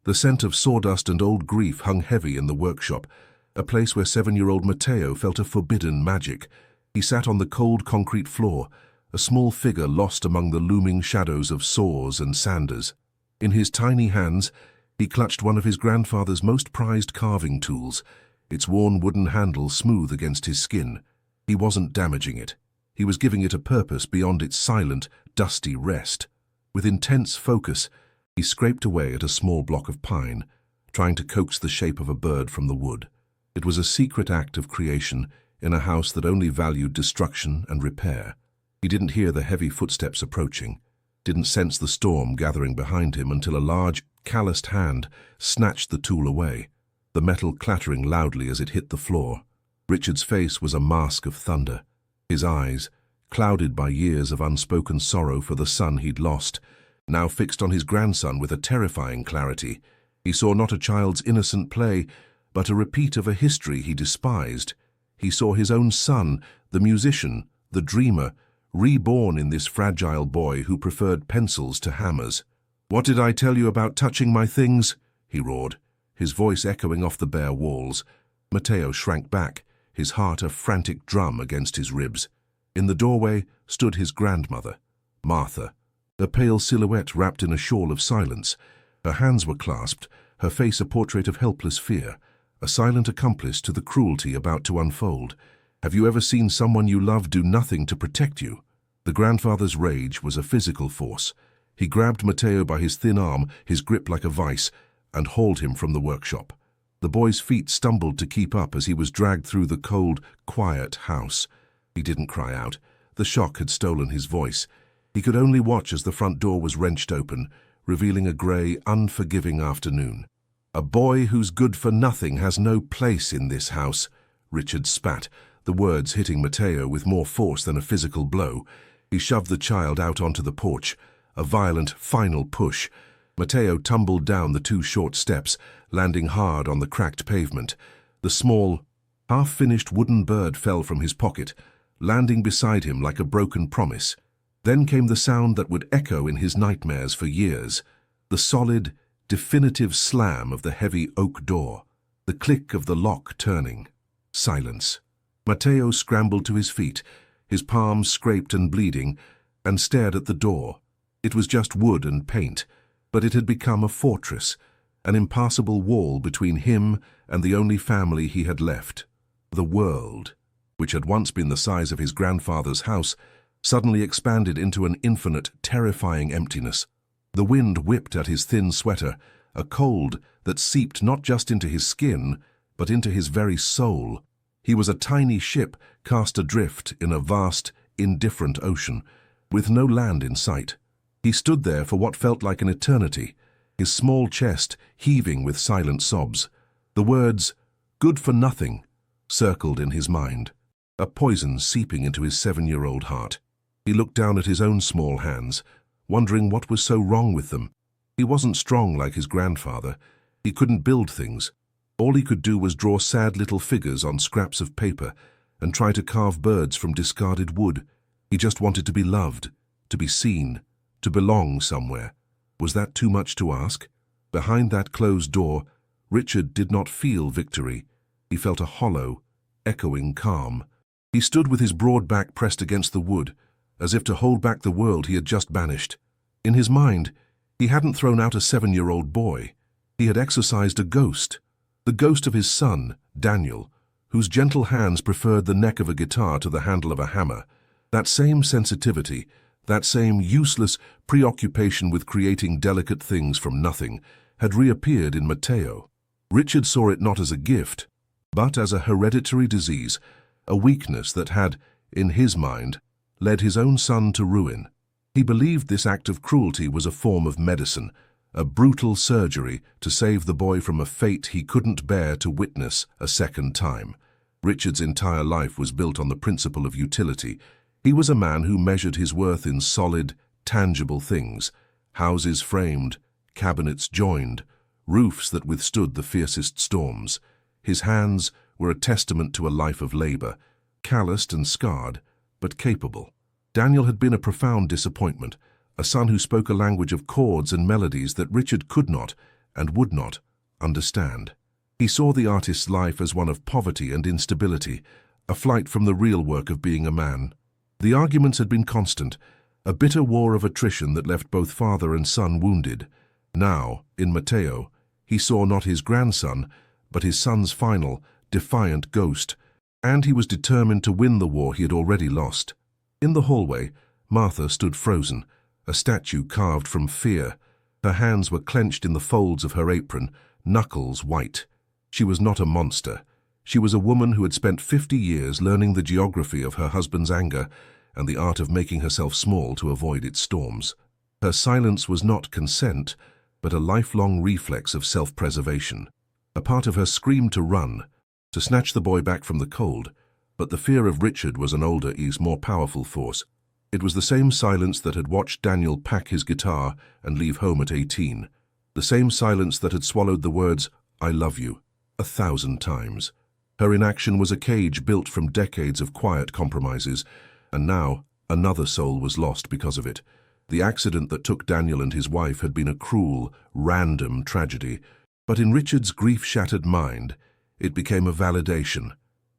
The scent of sawdust and old grief hung heavy in the workshop, a place where 7-year-old Matteo felt a forbidden magic. He sat on the cold concrete floor, a small figure lost among the looming shadows of saws and sanders. In his tiny hands, he clutched one of his grandfather's most prized carving tools, its worn wooden handle smooth against his skin. He wasn't damaging it. He was giving it a purpose beyond its silent, dusty rest. With intense focus, he scraped away at a small block of pine, trying to coax the shape of a bird from the wood. It was a secret act of creation in a house that only valued destruction and repair. He didn't hear the heavy footsteps approaching, didn't sense the storm gathering behind him until a large, calloused hand snatched the tool away, the metal clattering loudly as it hit the floor. Richard's face was a mask of thunder. His eyes, clouded by years of unspoken sorrow for the son he'd lost, now fixed on his grandson with a terrifying clarity. He saw not a child's innocent play, but a repeat of a history he despised. He saw his own son, the musician, the dreamer, reborn in this fragile boy who preferred pencils to hammers. "What did I tell you about touching my things?" he roared, his voice echoing off the bare walls. Matteo shrank back, his heart a frantic drum against his ribs. In the doorway stood his grandmother, Martha, a pale silhouette wrapped in a shawl of silence. Her hands were clasped, her face a portrait of helpless fear, a silent accomplice to the cruelty about to unfold. Have you ever seen someone you love do nothing to protect you? The grandfather's rage was a physical force. He grabbed Matteo by his thin arm, his grip like a vice, and hauled him from the workshop. The boy's feet stumbled to keep up as he was dragged through the cold, quiet house. He didn't cry out. The shock had stolen his voice. He could only watch as the front door was wrenched open, revealing a grey, unforgiving afternoon. "A boy who's good for nothing has no place in this house," Richard spat, the words hitting Matteo with more force than a physical blow. He shoved the child out onto the porch, a violent, final push. Matteo tumbled down the 2 short steps, landing hard on the cracked pavement. The small, half-finished wooden bird fell from his pocket, landing beside him like a broken promise. Then came the sound that would echo in his nightmares for years, the solid, definitive slam of the heavy oak door, the click of the lock turning. Silence. Matteo scrambled to his feet, his palms scraped and bleeding, and stared at the door. It was just wood and paint, but it had become a fortress, an impassable wall between him and the only family he had left. The world, which had once been the size of his grandfather's house, suddenly expanded into an infinite, terrifying emptiness. The wind whipped at his thin sweater, a cold that seeped not just into his skin, but into his very soul. He was a tiny ship cast adrift in a vast, indifferent ocean, with no land in sight. He stood there for what felt like an eternity, his small chest heaving with silent sobs. The words, "good for nothing," circled in his mind, a poison seeping into his 7-year-old heart. He looked down at his own small hands, wondering what was so wrong with them. He wasn't strong like his grandfather. He couldn't build things. All he could do was draw sad little figures on scraps of paper and try to carve birds from discarded wood. He just wanted to be loved, to be seen, to belong somewhere. Was that too much to ask? Behind that closed door, Richard did not feel victory. He felt a hollow, echoing calm. He stood with his broad back pressed against the wood, as if to hold back the world he had just banished. In his mind, he hadn't thrown out a 7-year-old boy. He had exorcised a ghost, the ghost of his son, Daniel, whose gentle hands preferred the neck of a guitar to the handle of a hammer. That same sensitivity, that same useless preoccupation with creating delicate things from nothing, had reappeared in Matteo. Richard saw it not as a gift, but as a hereditary disease, a weakness that had, in his mind, led his own son to ruin. He believed this act of cruelty was a form of medicine, a brutal surgery to save the boy from a fate he couldn't bear to witness a second time. Richard's entire life was built on the principle of utility. He was a man who measured his worth in solid, tangible things, houses framed, cabinets joined, roofs that withstood the fiercest storms. His hands were a testament to a life of labor, calloused and scarred, but capable. Daniel had been a profound disappointment, a son who spoke a language of chords and melodies that Richard could not, and would not, understand. He saw the artist's life as one of poverty and instability, a flight from the real work of being a man. The arguments had been constant, a bitter war of attrition that left both father and son wounded. Now, in Matteo, he saw not his grandson, but his son's final, defiant ghost, and he was determined to win the war he had already lost. In the hallway, Martha stood frozen, a statue carved from fear. Her hands were clenched in the folds of her apron, knuckles white. She was not a monster. She was a woman who had spent 50 years learning the geography of her husband's anger and the art of making herself small to avoid its storms. Her silence was not consent, but a lifelong reflex of self-preservation. A part of her screamed to run, to snatch the boy back from the cold, but the fear of Richard was an older, more powerful force. It was the same silence that had watched Daniel pack his guitar and leave home at 18. The same silence that had swallowed the words, "I love you," 1,000 times. Her inaction was a cage built from decades of quiet compromises, and now another soul was lost because of it. The accident that took Daniel and his wife had been a cruel, random tragedy, but in Richard's grief-shattered mind, it became a validation.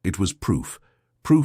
It was proof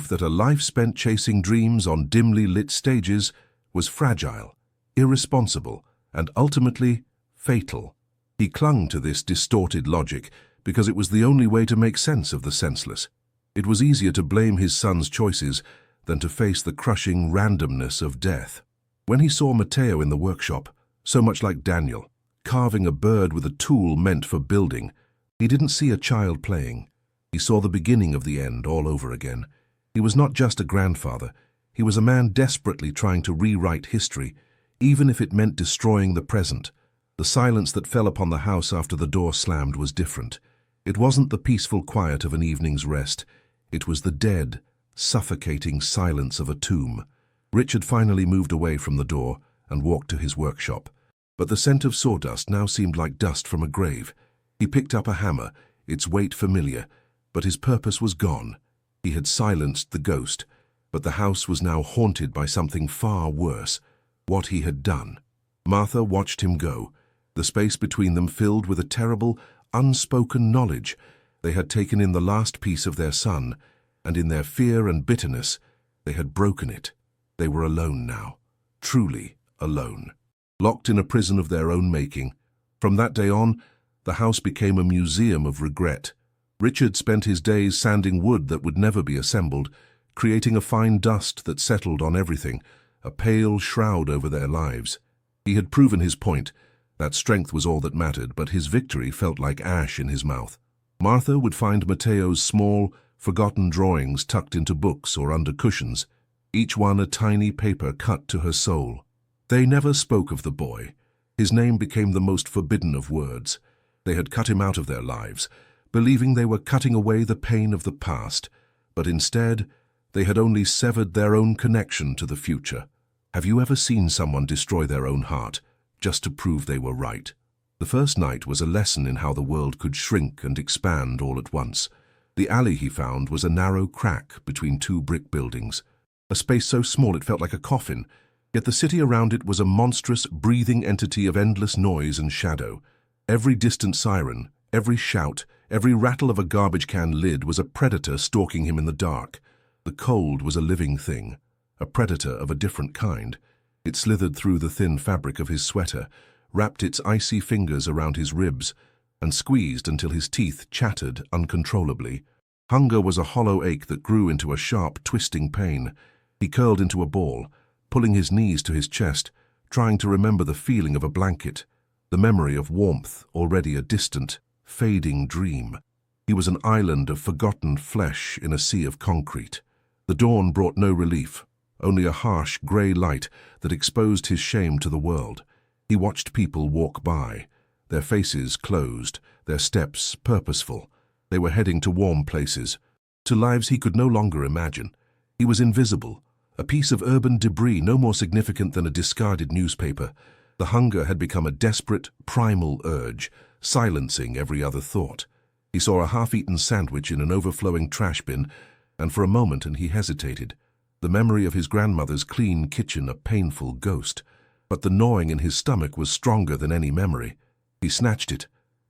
that a life spent chasing dreams on dimly lit stages was fragile, irresponsible, and ultimately fatal. He clung to this distorted logic because it was the only way to make sense of the senseless. It was easier to blame his son's choices than to face the crushing randomness of death. When he saw Matteo in the workshop, so much like Daniel, carving a bird with a tool meant for building, he didn't see a child playing. He saw the beginning of the end all over again. He was not just a grandfather. He was a man desperately trying to rewrite history, even if it meant destroying the present. The silence that fell upon the house after the door slammed was different. It wasn't the peaceful quiet of an evening's rest. It was the dead, suffocating silence of a tomb. Richard finally moved away from the door and walked to his workshop. But the scent of sawdust now seemed like dust from a grave. He picked up a hammer, its weight familiar, but his purpose was gone. He had silenced the ghost, but the house was now haunted by something far worse, what he had done. Martha watched him go, the space between them filled with a terrible, unspoken knowledge. They had taken in the last piece of their son, and in their fear and bitterness, they had broken it. They were alone now, truly alone, locked in a prison of their own making. From that day on, the house became a museum of regret. Richard spent his days sanding wood that would never be assembled, creating a fine dust that settled on everything, a pale shroud over their lives. He had proven his point, that strength was all that mattered, but his victory felt like ash in his mouth. Martha would find Matteo's small, forgotten drawings tucked into books or under cushions, each one a tiny paper cut to her soul. They never spoke of the boy. His name became the most forbidden of words. They had cut him out of their lives, believing they were cutting away the pain of the past, but instead, they had only severed their own connection to the future. Have you ever seen someone destroy their own heart, just to prove they were right? The first night was a lesson in how the world could shrink and expand all at once. The alley he found was a narrow crack between two brick buildings, a space so small it felt like a coffin, yet the city around it was a monstrous, breathing entity of endless noise and shadow. Every distant siren, every shout, every rattle of a garbage can lid was a predator stalking him in the dark. The cold was a living thing, a predator of a different kind. It slithered through the thin fabric of his sweater, wrapped its icy fingers around his ribs, and squeezed until his teeth chattered uncontrollably. Hunger was a hollow ache that grew into a sharp, twisting pain. He curled into a ball, pulling his knees to his chest, trying to remember the feeling of a blanket, the memory of warmth, already a distant, fading dream. He was an island of forgotten flesh in a sea of concrete. The dawn brought no relief, only a harsh, grey light that exposed his shame to the world. He watched people walk by, their faces closed, their steps purposeful. They were heading to warm places, to lives he could no longer imagine. He was invisible, a piece of urban debris no more significant than a discarded newspaper. The hunger had become a desperate, primal urge, silencing every other thought. He saw a half-eaten sandwich in an overflowing trash bin, and for a moment he hesitated. The memory of his grandmother's clean kitchen a painful ghost, but the gnawing in his stomach was stronger than any memory. He snatched it,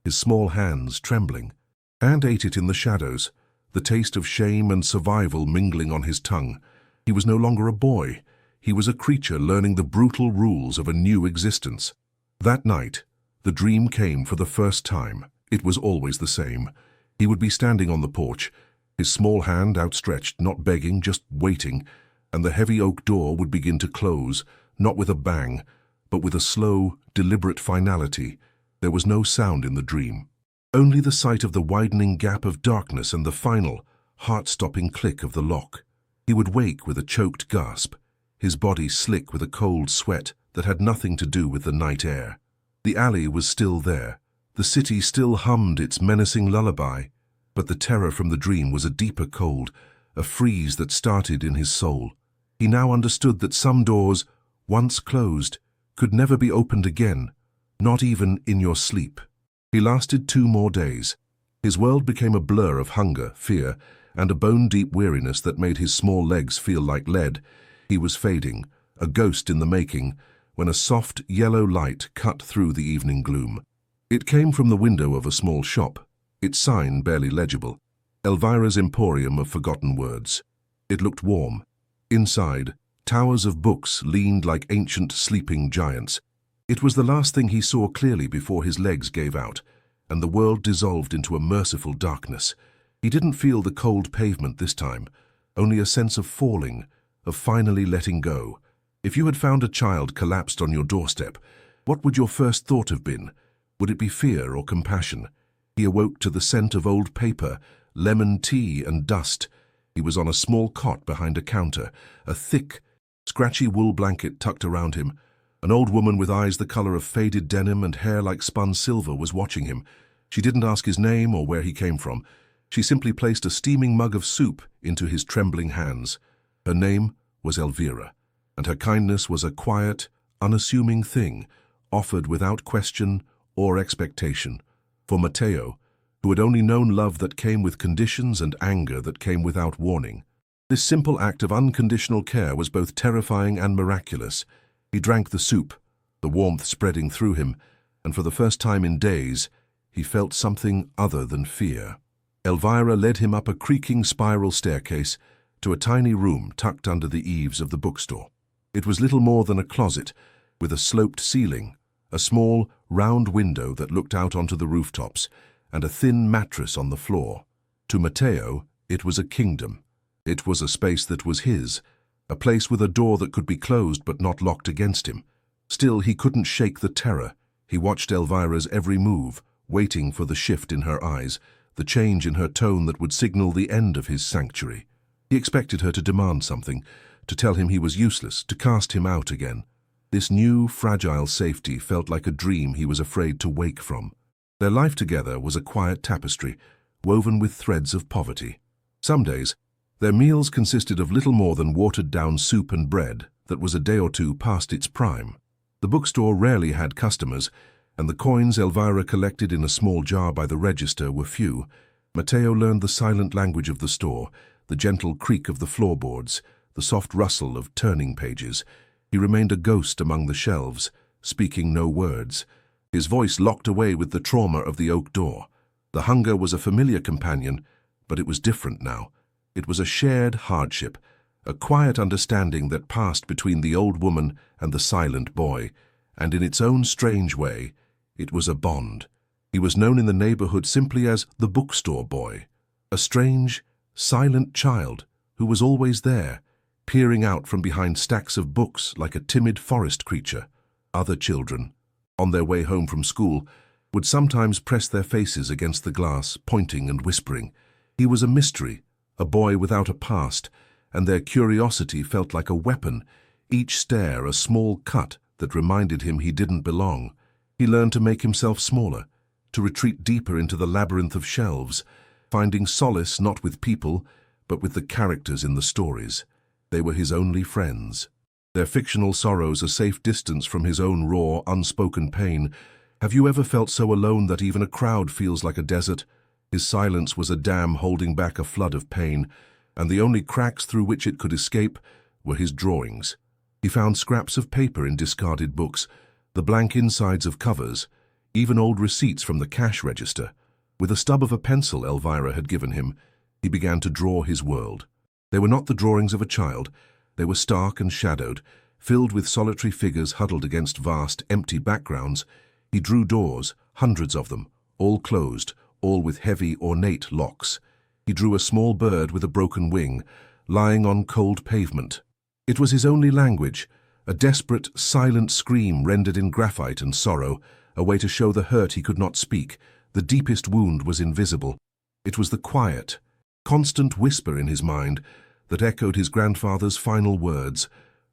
his small hands trembling. And ate it in the shadows, the taste of shame and survival mingling on his tongue. He was no longer a boy. He was a creature learning the brutal rules of a new existence. That night, the dream came for the first time. It was always the same. He would be standing on the porch, his small hand outstretched, not begging, just waiting, and the heavy oak door would begin to close, not with a bang, but with a slow, deliberate finality. There was no sound in the dream. Only the sight of the widening gap of darkness and the final, heart-stopping click of the lock. He would wake with a choked gasp, his body slick with a cold sweat that had nothing to do with the night air. The alley was still there. The city still hummed its menacing lullaby, but the terror from the dream was a deeper cold, a freeze that started in his soul. He now understood that some doors, once closed, could never be opened again, not even in your sleep. He lasted 2 more days. His world became a blur of hunger, fear, and a bone-deep weariness that made his small legs feel like lead. He was fading, a ghost in the making, when a soft yellow light cut through the evening gloom. It came from the window of a small shop, its sign barely legible, Elvira's Emporium of Forgotten Words. It looked warm. Inside, towers of books leaned like ancient sleeping giants. It was the last thing he saw clearly before his legs gave out, and the world dissolved into a merciful darkness. He didn't feel the cold pavement this time, only a sense of falling, of finally letting go. If you had found a child collapsed on your doorstep, what would your first thought have been? Would it be fear or compassion? He awoke to the scent of old paper, lemon tea and dust. He was on a small cot behind a counter, a thick, scratchy wool blanket tucked around him. An old woman with eyes the color of faded denim and hair like spun silver was watching him. She didn't ask his name or where he came from. She simply placed a steaming mug of soup into his trembling hands. Her name was Elvira, and her kindness was a quiet, unassuming thing, offered without question or expectation. For Matteo, who had only known love that came with conditions and anger that came without warning, this simple act of unconditional care was both terrifying and miraculous. He drank the soup, the warmth spreading through him, and for the first time in days, he felt something other than fear. Elvira led him up a creaking spiral staircase to a tiny room tucked under the eaves of the bookstore. It was little more than a closet, with a sloped ceiling, a small, round window that looked out onto the rooftops, and a thin mattress on the floor. To Matteo, it was a kingdom. It was a space that was his, a place with a door that could be closed but not locked against him. Still, he couldn't shake the terror. He watched Elvira's every move, waiting for the shift in her eyes, the change in her tone that would signal the end of his sanctuary. He expected her to demand something, to tell him he was useless, to cast him out again. This new, fragile safety felt like a dream he was afraid to wake from. Their life together was a quiet tapestry, woven with threads of poverty. Some days, their meals consisted of little more than watered-down soup and bread that was a day or two past its prime. The bookstore rarely had customers, and the coins Elvira collected in a small jar by the register were few. Matteo learned the silent language of the store, the gentle creak of the floorboards, the soft rustle of turning pages. He remained a ghost among the shelves, speaking no words, his voice locked away with the trauma of the oak door. The hunger was a familiar companion, but it was different now. It was a shared hardship, a quiet understanding that passed between the old woman and the silent boy, and in its own strange way, it was a bond. He was known in the neighborhood simply as the bookstore boy, a strange, silent child who was always there, peering out from behind stacks of books like a timid forest creature. Other children, on their way home from school, would sometimes press their faces against the glass, pointing and whispering. He was a mystery, a boy without a past, and their curiosity felt like a weapon, each stare a small cut that reminded him he didn't belong. He learned to make himself smaller, to retreat deeper into the labyrinth of shelves, finding solace not with people, but with the characters in the stories. They were his only friends. Their fictional sorrows a safe distance from his own raw, unspoken pain. Have you ever felt so alone that even a crowd feels like a desert? His silence was a dam holding back a flood of pain, and the only cracks through which it could escape were his drawings. He found scraps of paper in discarded books, the blank insides of covers. even old receipts from the cash register. With a stub of a pencil Elvira had given him, he began to draw his world. They were not the drawings of a child. They were stark and shadowed, filled with solitary figures huddled against vast, empty backgrounds. He drew doors, hundreds of them, all closed, all with heavy, ornate locks. He drew a small bird with a broken wing, lying on cold pavement. It was his only language, a desperate, silent scream rendered in graphite and sorrow, a way to show the hurt he could not speak. The deepest wound was invisible. It was the quiet, constant whisper in his mind that echoed his grandfather's final words,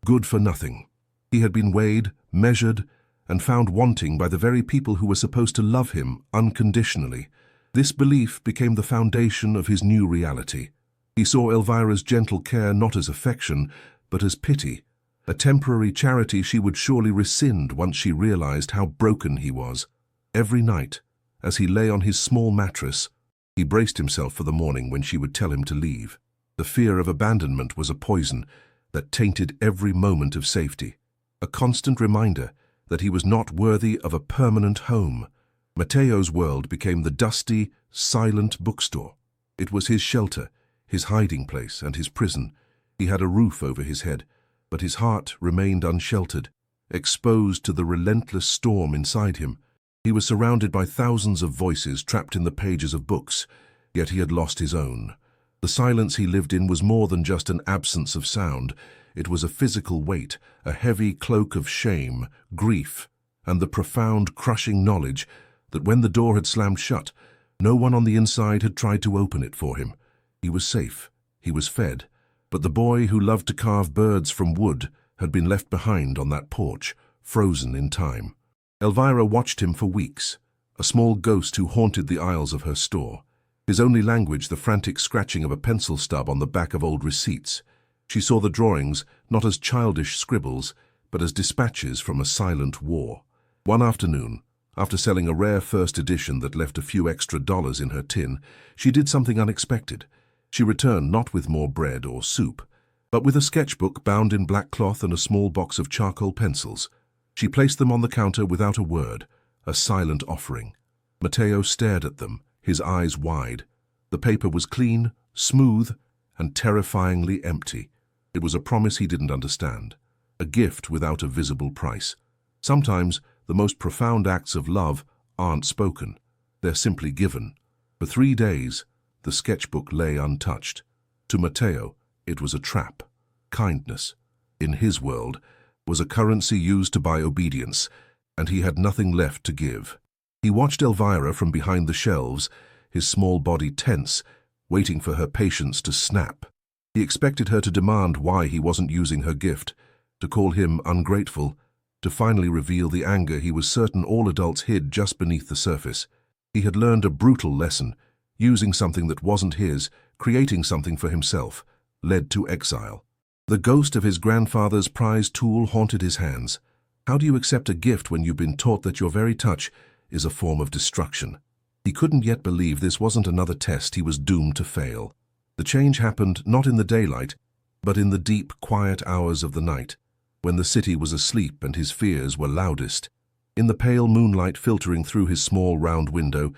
good for nothing. He had been weighed, measured, and found wanting by the very people who were supposed to love him unconditionally. This belief became the foundation of his new reality. He saw Elvira's gentle care not as affection, but as pity, a temporary charity she would surely rescind once she realized how broken he was. Every night, as he lay on his small mattress, he braced himself for the morning when she would tell him to leave. The fear of abandonment was a poison that tainted every moment of safety, a constant reminder that he was not worthy of a permanent home. Mateo's world became the dusty, silent bookstore. It was his shelter, his hiding place, and his prison. He had a roof over his head, but his heart remained unsheltered, exposed to the relentless storm inside him. He was surrounded by thousands of voices trapped in the pages of books, yet he had lost his own. The silence he lived in was more than just an absence of sound. It was a physical weight, a heavy cloak of shame, grief, and the profound, crushing knowledge that when the door had slammed shut, no one on the inside had tried to open it for him. He was safe, he was fed, but the boy who loved to carve birds from wood had been left behind on that porch, frozen in time. Elvira watched him for weeks, a small ghost who haunted the aisles of her store. His only language the frantic scratching of a pencil stub on the back of old receipts. She saw the drawings not as childish scribbles, but as dispatches from a silent war. One afternoon, after selling a rare first edition that left a few extra dollars in her tin, she did something unexpected. She returned not with more bread or soup, but with a sketchbook bound in black cloth and a small box of charcoal pencils. She placed them on the counter without a word, a silent offering. Mateo stared at them, his eyes wide. The paper was clean, smooth, and terrifyingly empty. It was a promise he didn't understand, a gift without a visible price. Sometimes the most profound acts of love aren't spoken, they're simply given. For 3 days, the sketchbook lay untouched. To Mateo, it was a trap. Kindness, in his world, was a currency used to buy obedience, and he had nothing left to give. He watched Elvira from behind the shelves, his small body tense, waiting for her patience to snap. He expected her to demand why he wasn't using her gift, to call him ungrateful, to finally reveal the anger he was certain all adults hid just beneath the surface. He had learned a brutal lesson. Using something that wasn't his, creating something for himself, led to exile. The ghost of his grandfather's prized tool haunted his hands. How do you accept a gift when you've been taught that your very touch is a form of destruction? He couldn't yet believe this wasn't another test he was doomed to fail. The change happened not in the daylight, but in the deep, quiet hours of the night, when the city was asleep and his fears were loudest. In the pale moonlight filtering through his small round window,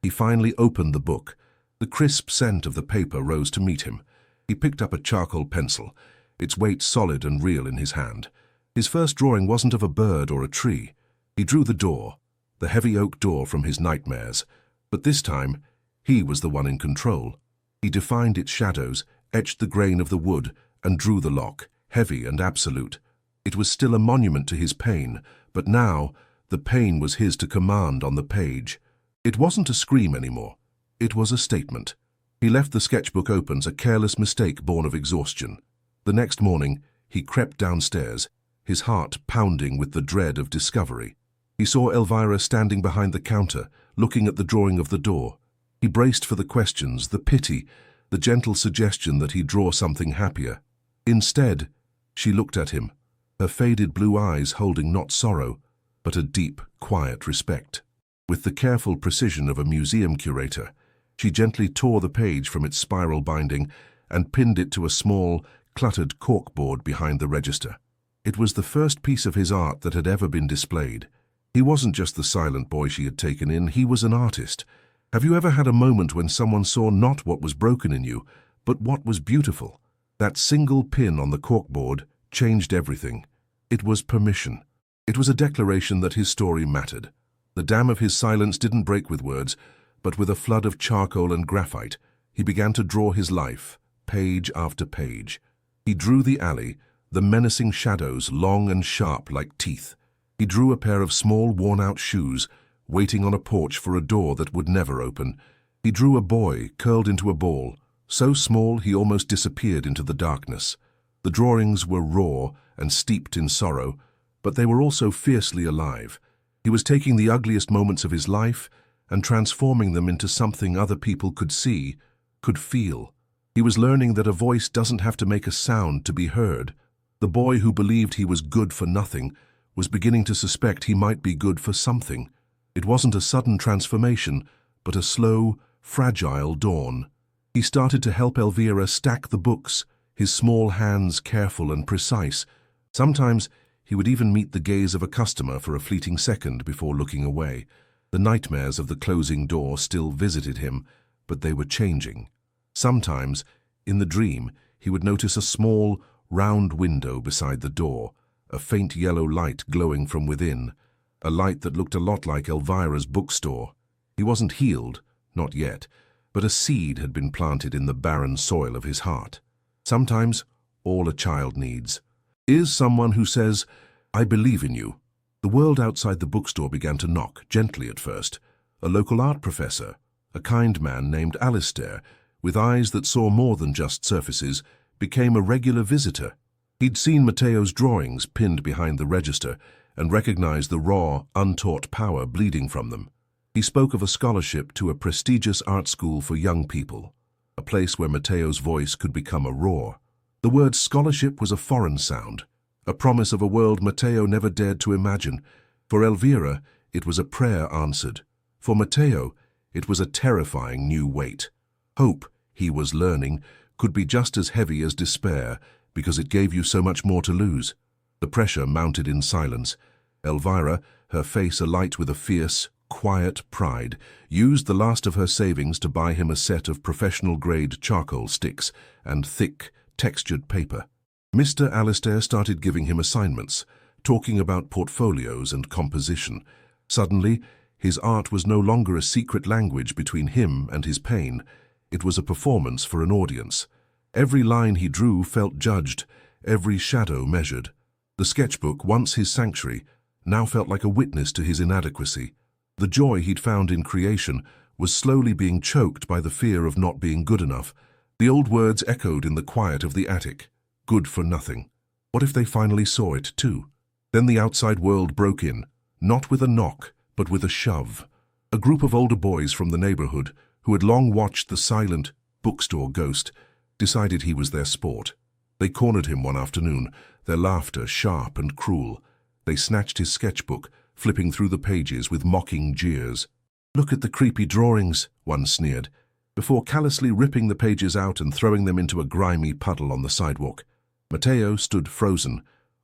he finally opened the book. The crisp scent of the paper rose to meet him. He picked up a charcoal pencil, its weight solid and real in his hand. His first drawing wasn't of a bird or a tree. He drew the door, the heavy oak door from his nightmares, but this time he was the one in control. He defined its shadows, etched the grain of the wood, and drew the lock, heavy and absolute. It was still a monument to his pain, but now the pain was his to command on the page. It wasn't a scream anymore. It was a statement. He left the sketchbook open, a careless mistake born of exhaustion. The next morning, he crept downstairs, his heart pounding with the dread of discovery. He saw Elvira standing behind the counter, looking at the drawing of the door. He braced for the questions, the pity, the gentle suggestion that he draw something happier. Instead, she looked at him, her faded blue eyes holding not sorrow, but a deep, quiet respect. With the careful precision of a museum curator, she gently tore the page from its spiral binding and pinned it to a small, cluttered corkboard behind the register. It was the first piece of his art that had ever been displayed. He wasn't just the silent boy she had taken in, he was an artist. Have you ever had a moment when someone saw not what was broken in you, but what was beautiful? That single pin on the corkboard changed everything. It was permission. It was a declaration that his story mattered. The dam of his silence didn't break with words, but with a flood of charcoal and graphite. He began to draw his life, page after page. He drew the alley, the menacing shadows, long and sharp like teeth. He drew a pair of small, worn-out shoes, waiting on a porch for a door that would never open. He drew a boy curled into a ball, so small he almost disappeared into the darkness. The drawings were raw and steeped in sorrow, but they were also fiercely alive. He was taking the ugliest moments of his life and transforming them into something other people could see, could feel. He was learning that a voice doesn't have to make a sound to be heard. The boy who believed he was good for nothing was beginning to suspect he might be good for something. It wasn't a sudden transformation, but a slow, fragile dawn. He started to help Elvira stack the books, his small hands careful and precise. Sometimes he would even meet the gaze of a customer for a fleeting second before looking away. The nightmares of the closing door still visited him, but they were changing. Sometimes, in the dream, he would notice a small, round window beside the door, a faint yellow light glowing from within, a light that looked a lot like Elvira's bookstore. He wasn't healed, not yet, but a seed had been planted in the barren soil of his heart. Sometimes, all a child needs is someone who says, "I believe in you." The world outside the bookstore began to knock, gently at first. A local art professor, a kind man named Alistair, with eyes that saw more than just surfaces, became a regular visitor. He'd seen Matteo's drawings pinned behind the register and recognized the raw, untaught power bleeding from them. He spoke of a scholarship to a prestigious art school for young people, a place where Matteo's voice could become a roar. The word scholarship was a foreign sound, a promise of a world Matteo never dared to imagine. For Elvira, it was a prayer answered. For Matteo, it was a terrifying new weight. Hope, he was learning, could be just as heavy as despair, because it gave you so much more to lose. The pressure mounted in silence. Elvira, her face alight with a fierce, quiet pride, used the last of her savings to buy him a set of professional-grade charcoal sticks and thick, textured paper. Mr. Alistair started giving him assignments, talking about portfolios and composition. Suddenly, his art was no longer a secret language between him and his pain. It was a performance for an audience. Every line he drew felt judged, every shadow measured. The sketchbook, once his sanctuary, now felt like a witness to his inadequacy. The joy he'd found in creation was slowly being choked by the fear of not being good enough. The old words echoed in the quiet of the attic. Good for nothing. What if they finally saw it, too? Then the outside world broke in, not with a knock, but with a shove. A group of older boys from the neighborhood, who had long watched the silent bookstore ghost, decided he was their sport. They cornered him one afternoon, their laughter sharp and cruel. They snatched his sketchbook, flipping through the pages with mocking jeers. "Look at the creepy drawings," one sneered, before callously ripping the pages out and throwing them into a grimy puddle on the sidewalk. Matteo stood frozen,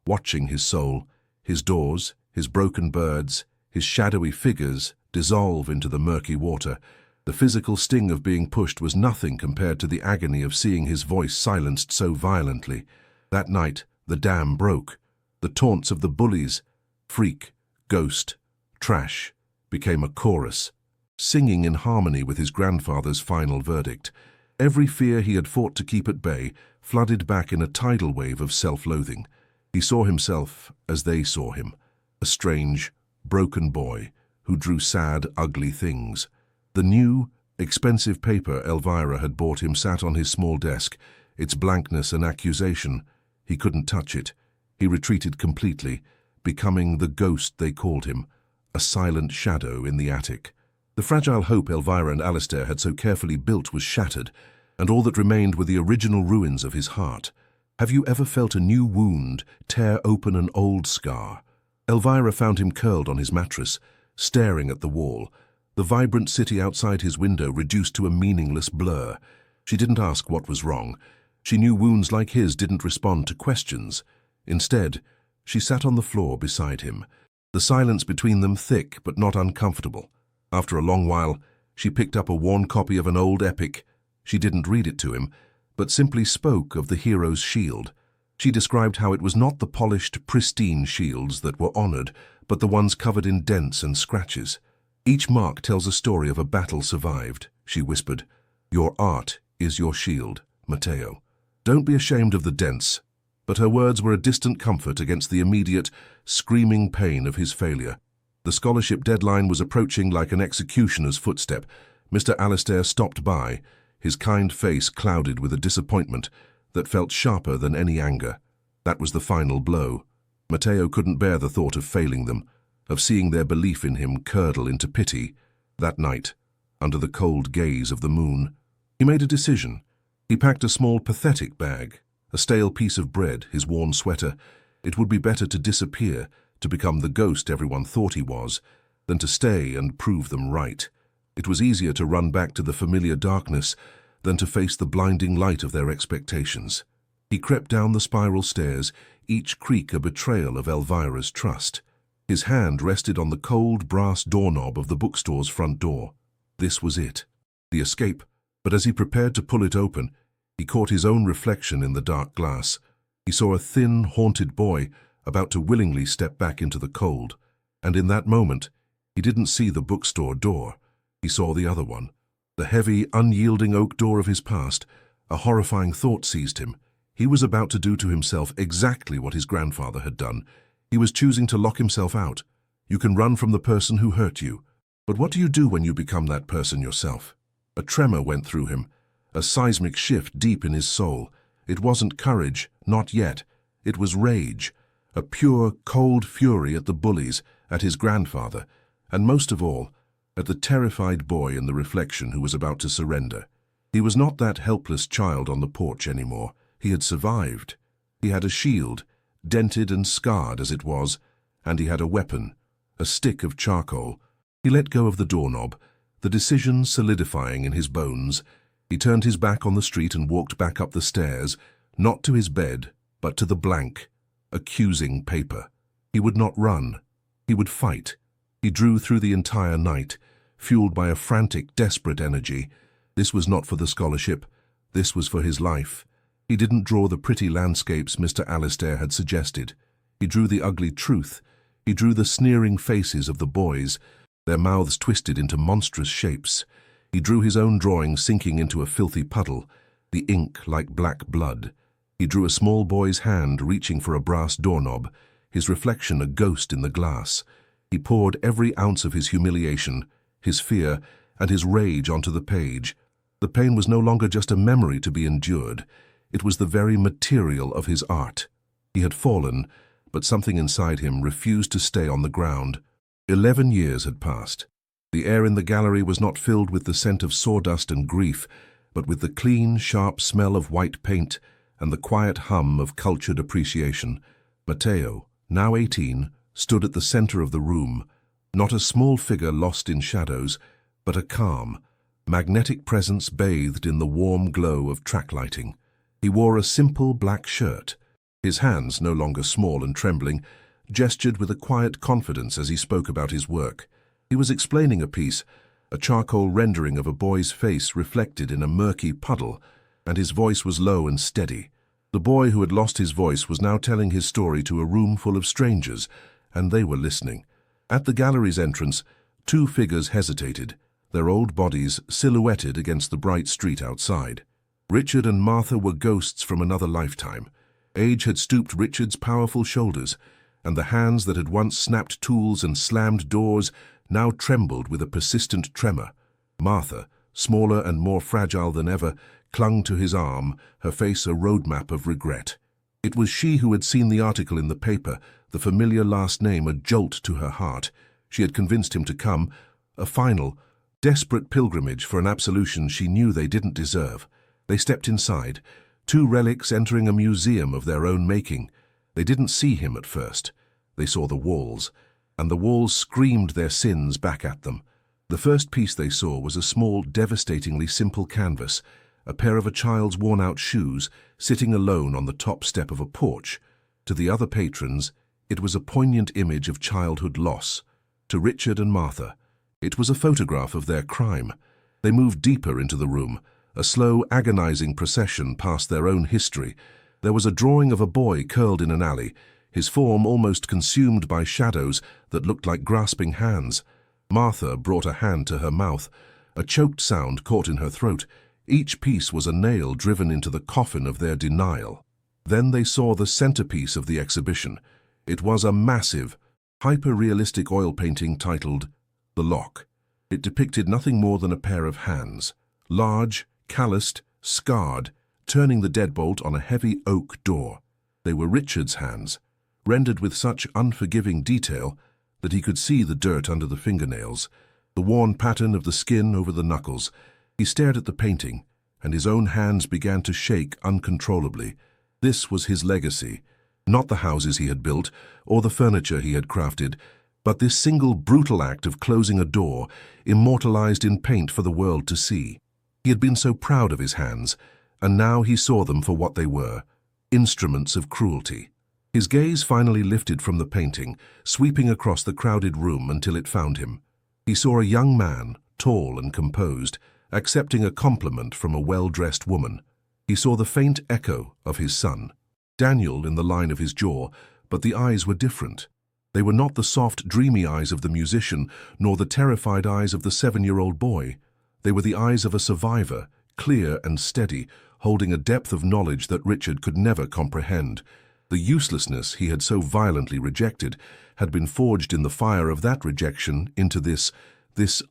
watching his soul, his doors, his broken birds, his shadowy figures dissolve into the murky water. The physical sting of being pushed was nothing compared to the agony of seeing his voice silenced so violently. That night, the dam broke. The taunts of the bullies, freak, ghost, trash, became a chorus, singing in harmony with his grandfather's final verdict. Every fear he had fought to keep at bay flooded back in a tidal wave of self-loathing. He saw himself as they saw him, a strange, broken boy who drew sad, ugly things. The new, expensive paper Elvira had bought him sat on his small desk, its blankness an accusation. He couldn't touch it. He retreated completely, becoming the ghost they called him, a silent shadow in the attic. The fragile hope Elvira and Alistair had so carefully built was shattered, and all that remained were the original ruins of his heart. Have you ever felt a new wound tear open an old scar? Elvira found him curled on his mattress, staring at the wall, the vibrant city outside his window reduced to a meaningless blur. She didn't ask what was wrong. She knew wounds like his didn't respond to questions. Instead, she sat on the floor beside him, the silence between them thick but not uncomfortable. After a long while, she picked up a worn copy of an old epic. She didn't read it to him, but simply spoke of the hero's shield. She described how it was not the polished, pristine shields that were honored, but the ones covered in dents and scratches. Each mark tells a story of a battle survived, she whispered. Your art is your shield, Matteo. Don't be ashamed of the dents. But her words were a distant comfort against the immediate, screaming pain of his failure. The scholarship deadline was approaching like an executioner's footstep. Mr. Alistair stopped by, his kind face clouded with a disappointment that felt sharper than any anger. That was the final blow. Matteo couldn't bear the thought of failing them, of seeing their belief in him curdle into pity. That night, under the cold gaze of the moon, he made a decision. He packed a small, pathetic bag, a stale piece of bread, his worn sweater. It would be better to disappear, to become the ghost everyone thought he was, than to stay and prove them right. It was easier to run back to the familiar darkness than to face the blinding light of their expectations. He crept down the spiral stairs, each creak a betrayal of Elvira's trust. His hand rested on the cold brass doorknob of the bookstore's front door. This was it, the escape. But as he prepared to pull it open, he caught his own reflection in the dark glass. He saw a thin, haunted boy about to willingly step back into the cold. And in that moment, he didn't see the bookstore door. He saw the other one. The heavy, unyielding oak door of his past. A horrifying thought seized him. He was about to do to himself exactly what his grandfather had done. He was choosing to lock himself out. You can run from the person who hurt you. But what do you do when you become that person yourself? A tremor went through him, a seismic shift deep in his soul. It wasn't courage, not yet. It was rage, a pure, cold fury at the bullies, at his grandfather, and most of all, at the terrified boy in the reflection who was about to surrender. He was not that helpless child on the porch anymore. He had survived. He had a shield, dented and scarred as it was, and he had a weapon, a stick of charcoal. He let go of the doorknob, the decision solidifying in his bones. He turned his back on the street and walked back up the stairs, not to his bed, but to the blank, accusing paper. He would not run. He would fight. He drew through the entire night, fueled by a frantic, desperate energy. This was not for the scholarship. This was for his life. He didn't draw the pretty landscapes Mr. Alistair had suggested. He drew the ugly truth. He drew the sneering faces of the boys, their mouths twisted into monstrous shapes. He drew his own drawing sinking into a filthy puddle, the ink like black blood. He drew a small boy's hand reaching for a brass doorknob, his reflection a ghost in the glass. He poured every ounce of his humiliation, his fear, and his rage onto the page. The pain was no longer just a memory to be endured. It was the very material of his art. He had fallen, but something inside him refused to stay on the ground. 11 years had passed. The air in the gallery was not filled with the scent of sawdust and grief, but with the clean, sharp smell of white paint and the quiet hum of cultured appreciation. Matteo, now 18, stood at the center of the room, not a small figure lost in shadows, but a calm, magnetic presence bathed in the warm glow of track lighting. He wore a simple black shirt. His hands, no longer small and trembling, gestured with a quiet confidence as he spoke about his work. He was explaining a piece, a charcoal rendering of a boy's face reflected in a murky puddle, and his voice was low and steady. The boy who had lost his voice was now telling his story to a room full of strangers, and they were listening. At the gallery's entrance, two figures hesitated, their old bodies silhouetted against the bright street outside. Richard and Martha were ghosts from another lifetime. Age had stooped Richard's powerful shoulders, and the hands that had once snapped tools and slammed doors now trembled with a persistent tremor. Martha, smaller and more fragile than ever, clung to his arm, her face a roadmap of regret. It was she who had seen the article in the paper, the familiar last name a jolt to her heart. She had convinced him to come, a final, desperate pilgrimage for an absolution she knew they didn't deserve. They stepped inside, two relics entering a museum of their own making. They didn't see him at first. They saw the walls, and the walls screamed their sins back at them. The first piece they saw was a small, devastatingly simple canvas, a pair of a child's worn-out shoes, sitting alone on the top step of a porch. To the other patrons, It was a poignant image of childhood loss. To Richard and Martha, it was a photograph of their crime. They moved deeper into the room, a slow, agonizing procession past their own history. There was a drawing of a boy curled in an alley, his form almost consumed by shadows that looked like grasping hands. Martha brought a hand to her mouth. A choked sound caught in her throat. Each piece was a nail driven into the coffin of their denial. Then they saw the centerpiece of the exhibition. It was a massive, hyper-realistic oil painting titled The Lock. It depicted nothing more than a pair of hands, large, calloused, scarred, turning the deadbolt on a heavy oak door. They were Richard's hands, rendered with such unforgiving detail that he could see the dirt under the fingernails, the worn pattern of the skin over the knuckles. He stared at the painting, and his own hands began to shake uncontrollably. This was his legacy, not the houses he had built or the furniture he had crafted, but this single brutal act of closing a door, immortalized in paint for the world to see. He had been so proud of his hands, and now he saw them for what they were, instruments of cruelty. His gaze finally lifted from the painting, sweeping across the crowded room until it found him. He saw a young man, tall and composed, accepting a compliment from a well-dressed woman. He saw the faint echo of his son, Daniel, in the line of his jaw, but the eyes were different. They were not the soft, dreamy eyes of the musician, nor the terrified eyes of the 7-year-old boy. They were the eyes of a survivor, clear and steady, holding a depth of knowledge that Richard could never comprehend. The uselessness he had so violently rejected had been forged in the fire of that rejection into this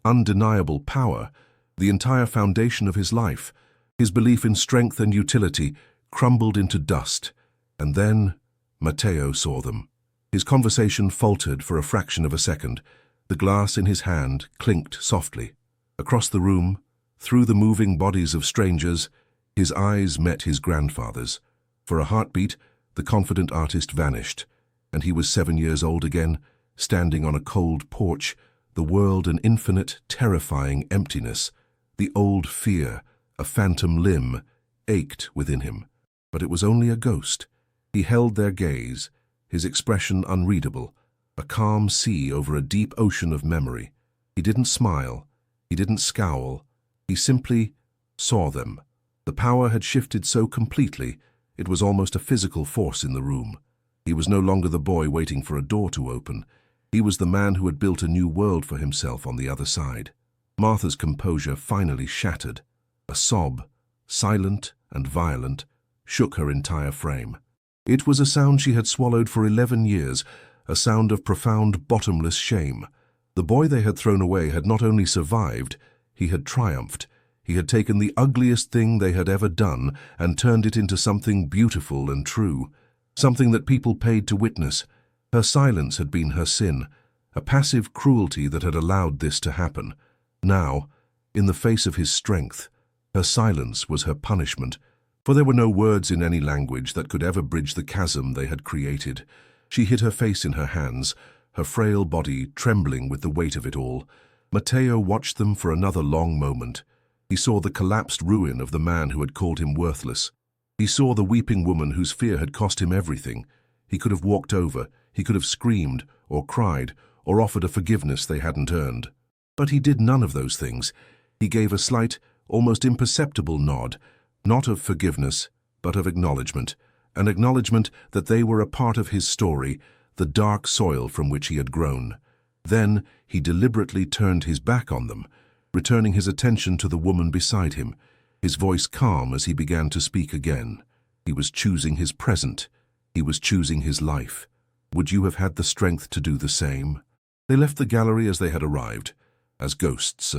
undeniable power, the entire foundation of his life. His belief in strength and utility crumbled into dust. And then Matteo saw them. His conversation faltered for a fraction of a second. The glass in his hand clinked softly. Across the room, through the moving bodies of strangers, his eyes met his grandfather's. For a heartbeat, the confident artist vanished, and he was 7 years old again, standing on a cold porch, the world an infinite, terrifying emptiness. The old fear, a phantom limb, ached within him. But it was only a ghost. He held their gaze, his expression unreadable, a calm sea over a deep ocean of memory. He didn't smile, he didn't scowl, he simply saw them. The power had shifted so completely, it was almost a physical force in the room. He was no longer the boy waiting for a door to open. He was the man who had built a new world for himself on the other side. Martha's composure finally shattered. A sob, silent and violent, shook her entire frame. It was a sound she had swallowed for 11 years, a sound of profound, bottomless shame. The boy they had thrown away had not only survived, he had triumphed. He had taken the ugliest thing they had ever done and turned it into something beautiful and true, something that people paid to witness. Her silence had been her sin, a passive cruelty that had allowed this to happen. Now, in the face of his strength, her silence was her punishment, for there were no words in any language that could ever bridge the chasm they had created. She hid her face in her hands, her frail body trembling with the weight of it all. Matteo watched them for another long moment. He saw the collapsed ruin of the man who had called him worthless. He saw the weeping woman whose fear had cost him everything. He could have walked over, he could have screamed, or cried, or offered a forgiveness they hadn't earned. But he did none of those things. He gave a slight, almost imperceptible nod, not of forgiveness, but of acknowledgement, an acknowledgement that they were a part of his story, the dark soil from which he had grown. Then he deliberately turned his back on them, returning his attention to the woman beside him, his voice calm as he began to speak again. He was choosing his present. He was choosing his life. Would you have had the strength to do the same? They left the gallery as they had arrived, as ghosts.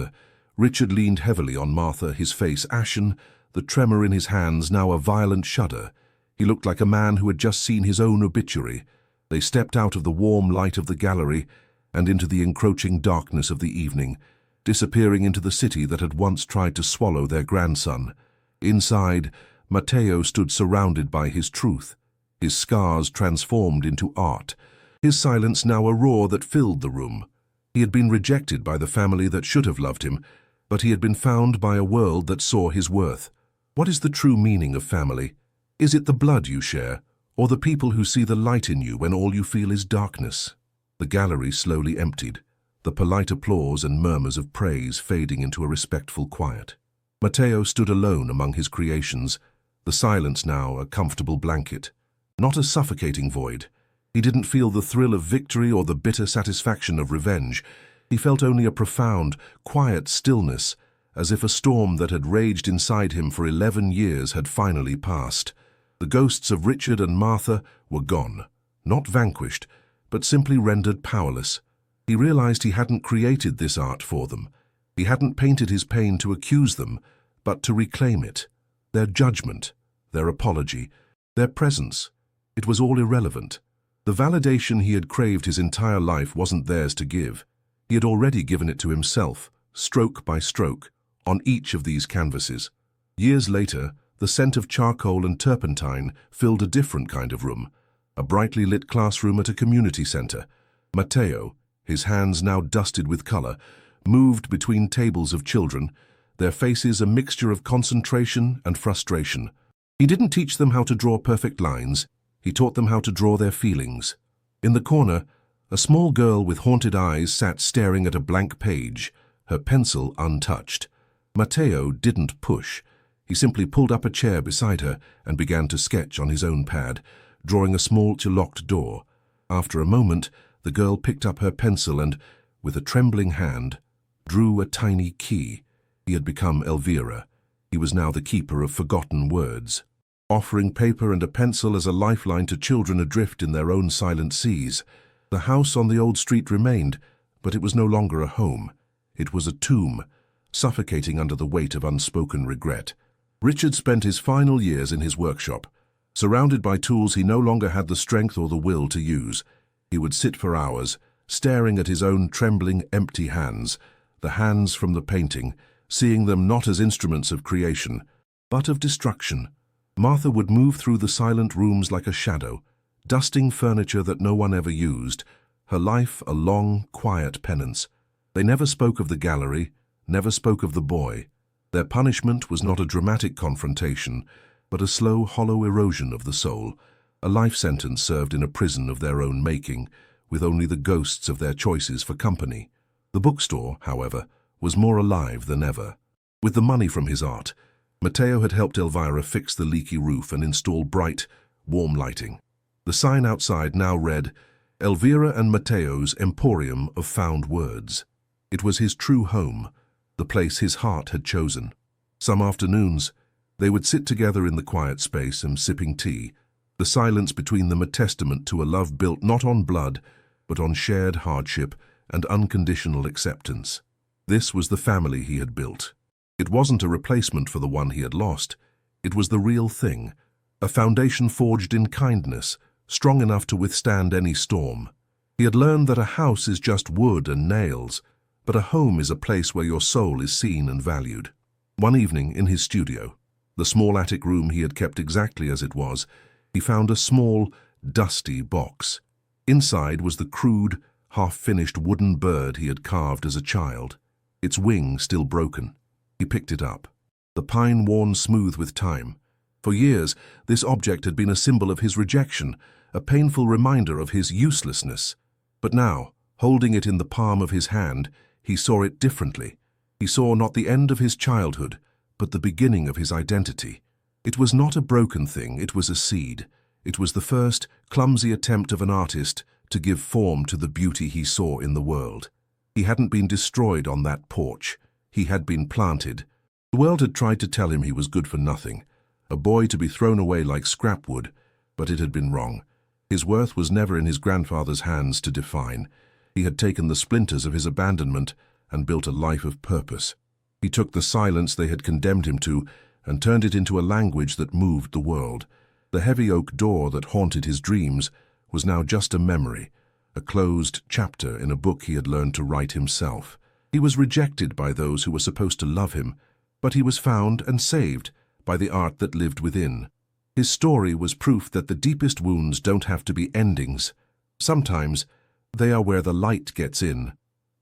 Richard leaned heavily on Martha, his face ashen, the tremor in his hands now a violent shudder. He looked like a man who had just seen his own obituary. They stepped out of the warm light of the gallery and into the encroaching darkness of the evening, disappearing into the city that had once tried to swallow their grandson. Inside, Matteo stood surrounded by his truth, his scars transformed into art, his silence now a roar that filled the room. He had been rejected by the family that should have loved him, but he had been found by a world that saw his worth. What is the true meaning of family? Is it the blood you share, Or the people who see the light in you when all you feel is darkness? The gallery slowly emptied, the polite applause and murmurs of praise fading into a respectful quiet. Matteo stood alone among his creations, the silence now a comfortable blanket, not a suffocating void. He didn't feel the thrill of victory or the bitter satisfaction of revenge. He felt only a profound, quiet stillness, as if a storm that had raged inside him for 11 years had finally passed. The ghosts of Richard and Martha were gone, not vanquished, but simply rendered powerless. He realized he hadn't created this art for them. He hadn't painted his pain to accuse them, but to reclaim it. Their judgment, their apology, their presence. It was all irrelevant. The validation he had craved his entire life wasn't theirs to give. He had already given it to himself, stroke by stroke, on each of these canvases. Years later, the scent of charcoal and turpentine filled a different kind of room, a brightly lit classroom at a community center. Matteo, his hands now dusted with color, moved between tables of children, their faces a mixture of concentration and frustration. He didn't teach them how to draw perfect lines, he taught them how to draw their feelings. In the corner, a small girl with haunted eyes sat staring at a blank page, her pencil untouched. Matteo didn't push. He simply pulled up a chair beside her and began to sketch on his own pad, drawing a small locked door. After a moment, the girl picked up her pencil and, with a trembling hand, drew a tiny key. He had become Elvira. He was now the keeper of forgotten words, offering paper and a pencil as a lifeline to children adrift in their own silent seas. The house on the old street remained, but it was no longer a home. It was a tomb, suffocating under the weight of unspoken regret. Richard spent his final years in his workshop. Surrounded by tools he no longer had the strength or the will to use. He would sit for hours, staring at his own trembling, empty hands, the hands from the painting, seeing them not as instruments of creation, but of destruction. Martha would move through the silent rooms like a shadow, dusting furniture that no one ever used, her life a long, quiet penance. They never spoke of the gallery, never spoke of the boy. Their punishment was not a dramatic confrontation, but a slow, hollow erosion of the soul, a life sentence served in a prison of their own making, with only the ghosts of their choices for company. The bookstore, however, was more alive than ever. With the money from his art, Matteo had helped Elvira fix the leaky roof and install bright, warm lighting. The sign outside now read, Elvira and Matteo's Emporium of Found Words. It was his true home, the place his heart had chosen. Some afternoons, they would sit together in the quiet space and sipping tea, the silence between them a testament to a love built not on blood, but on shared hardship and unconditional acceptance. This was the family he had built. It wasn't a replacement for the one he had lost. It was the real thing, a foundation forged in kindness, strong enough to withstand any storm. He had learned that a house is just wood and nails, but a home is a place where your soul is seen and valued. One evening in his studio, the small attic room he had kept exactly as it was, he found a small, dusty box. Inside was the crude, half-finished wooden bird he had carved as a child, its wing still broken. He picked it up, the pine worn smooth with time. For years, this object had been a symbol of his rejection, a painful reminder of his uselessness. But now, holding it in the palm of his hand, he saw it differently. He saw not the end of his childhood, but the beginning of his identity. It was not a broken thing, it was a seed. It was the first, clumsy attempt of an artist to give form to the beauty he saw in the world. He hadn't been destroyed on that porch. He had been planted. The world had tried to tell him he was good for nothing, a boy to be thrown away like scrap wood, but it had been wrong. His worth was never in his grandfather's hands to define. He had taken the splinters of his abandonment and built a life of purpose. He took the silence they had condemned him to and turned it into a language that moved the world. The heavy oak door that haunted his dreams was now just a memory, a closed chapter in a book he had learned to write himself. He was rejected by those who were supposed to love him, but he was found and saved by the art that lived within. His story was proof that the deepest wounds don't have to be endings. Sometimes they are where the light gets in.